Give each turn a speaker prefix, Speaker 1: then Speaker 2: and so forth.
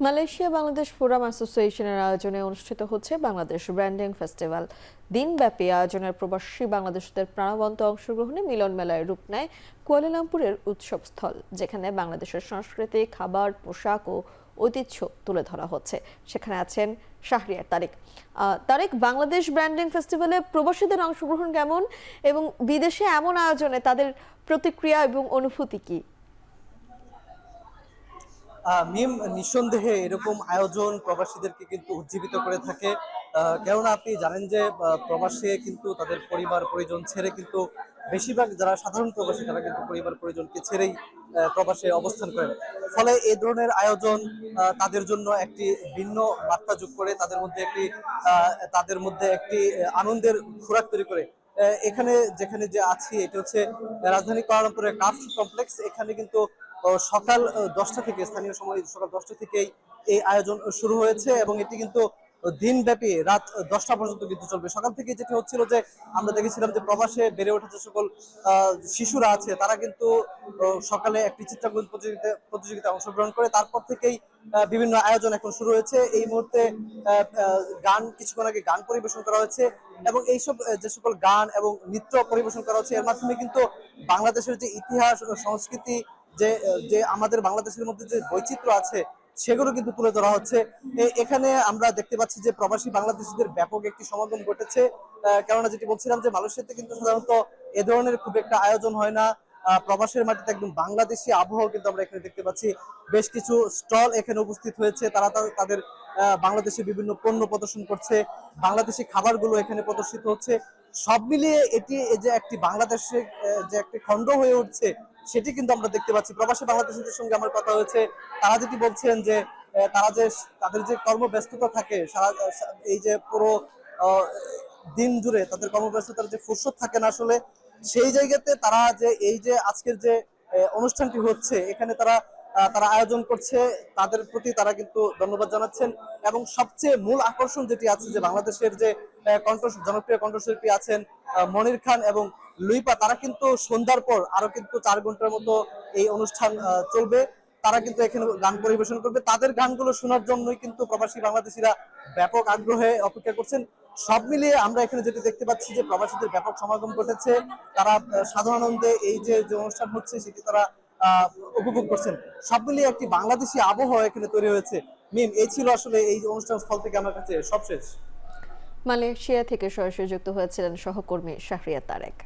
Speaker 1: Malaysia Bangladesh forum অ্যাসোসিয়েশনের আয়োজনে অনুষ্ঠিত হচ্ছে বাংলাদেশ ব্র্যান্ডিং ফেস্টিভ্যাল। দিনব্যাপী আয়োজনের প্রবাসী বাংলাদেশিদের প্রাণবন্ত অংশগ্রহণে মিলন মেলায় রূপ নেয় কুয়ালালামপুরের উৎসবস্থল, যেখানে বাংলাদেশের সংস্কৃতি, খাবার, পোশাক ও ঐতিহ্য তুলে ধরা হচ্ছে। সেখানে আছেন শাহরিয়ার তারেক। তারেক, বাংলাদেশ ব্র্যান্ডিং ফেস্টিভ্যালে প্রবাসীদের অংশগ্রহণ কেমন এবং বিদেশে এমন আয়োজনে তাদের প্রতিক্রিয়া এবং অনুভূতি কি?
Speaker 2: মিম, নিঃসন্দেহে এরকম আয়োজন প্রবাসীদেরকে কিন্তু উজ্জীবিত করে থাকে। কেননা আপনি জানেন যে প্রবাসে কিন্তু তাদের পরিবার পরিজন ছেড়ে কিন্তু বেশিরভাগ যারা সাধারণ প্রবাসী তারা কিন্তু পরিবার পরিজনকে ছেড়েই প্রবাসে অবস্থান করেন। ফলে এই ধরনের আয়োজন তাদের জন্য একটি ভিন্ন বার্তা যোগ করে, তাদের মধ্যে একটি আনন্দের খোরাক তৈরি করে। এখানে যেখানে যে আছি এটা হচ্ছে রাজধানী কুয়ালালামপুরের ক্রাফট কমপ্লেক্স। এখানে কিন্তু সকাল 10টা থেকে, স্থানীয় সময় সকাল 10টা থেকেই এই আয়োজন শুরু হয়েছে এবং এটি কিন্তু দিনব্যাপী রাত 10টা পর্যন্ত কিন্তু চলবে। সকাল থেকে যেটি হচ্ছিল যে আমরা দেখেছিলাম যে প্রবাসে বেড়ে ওঠা যে সকল শিশুরা আছে তারা কিন্তু সকালে একটি চিত্রাঙ্কন প্রতিযোগিতায় অংশগ্রহণ করে। তারপর থেকেই বিভিন্ন আয়োজন এখন শুরু হয়েছে। এই মুহূর্তে কিছুক্ষণ আগে গান পরিবেশন করা হয়েছে এবং এইসব যে সকল গান এবং নৃত্য পরিবেশন করা হচ্ছে এর মাধ্যমে কিন্তু বাংলাদেশের যে ইতিহাস ও সংস্কৃতি, যে যে আমাদের বাংলাদেশের মধ্যে যে বৈচিত্র্য আছে সেগুলো কিন্তু তুলে ধরা হচ্ছে। এখানে আমরা দেখতে পাচ্ছি যে প্রবাসী বাংলাদেশিদের ব্যাপক একটি সমাগম ঘটেছে। কেননা যেটি বলছিলাম যে মালয়েশিয়াতে কিন্তু সাধারণত এ ধরনের খুব একটা আয়োজন হয় না। প্রবাসের মাটিতে একদম বাংলাদেশি আবহাওয়া কিন্তু আমরা এখানে দেখতে পাচ্ছি। বেশ কিছু স্টল এখানে উপস্থিত হয়েছে, তারা তাদের বাংলাদেশে বিভিন্ন পণ্য প্রদর্শন করছে, বাংলাদেশি খাবারগুলো এখানে প্রদর্শিত হচ্ছে। সব মিলিয়ে এটি যে একটি বাংলাদেশে যে একটি খণ্ড হয়ে উঠছে সেটি কিন্তু আমরা দেখতে পাচ্ছি। প্রবাসী বাংলাদেশিদের সঙ্গে আমার কথা হয়েছে, তারা যেটি বলছেন যে তাদের যে কর্মব্যস্ততা থাকে এই যে পুরো দিন জুড়ে তাদের কর্মব্যস্ততার যে ফুরসত থাকে না আসলে, সেই জায়গাতে তারা যে এই যে আজকের যে অনুষ্ঠানটি হচ্ছে এখানে তারা আয়োজন করছে, তাদের প্রতি তারা কিন্তু ধন্যবাদ জানাচ্ছেন। এবং সবচেয়ে মূল আকর্ষণ যেটি আছে যে বাংলাদেশের যে জনপ্রিয় কণ্ঠশিল্পী আছেন মনির খান এবং লুইপা, তারা কিন্তু সন্ধ্যার পর আরো কিন্তু 4 ঘন্টার মতো এই অনুষ্ঠান চলবে। তারা কিন্তু এখানে গান পরিবেশন করবে। তাদের গানগুলো শোনার জন্যই কিন্তু প্রবাসী বাংলাদেশিরা ব্যাপক আগ্রহে অপেক্ষা করছেন। সব মিলিয়ে আমরা এখানে যেটি দেখতে পাচ্ছি যে প্রবাসীদের ব্যাপক সমাগম ঘটেছে। তারা সাধারণ আনন্দে এই যে অনুষ্ঠান হচ্ছে সেটি তারা উপভোগ করছেন। সব মিলিয়ে একটি বাংলাদেশি আবহাওয়া এখানে তৈরি হয়েছে। মিম, এই ছিল আসলে এই অনুষ্ঠান স্থল থেকে আমার কাছে সবশেষ।
Speaker 1: মালয়েশিয়া থেকে সরাসরি যুক্ত হয়েছিলেন সহকর্মী শাহরিয়ার তারেক।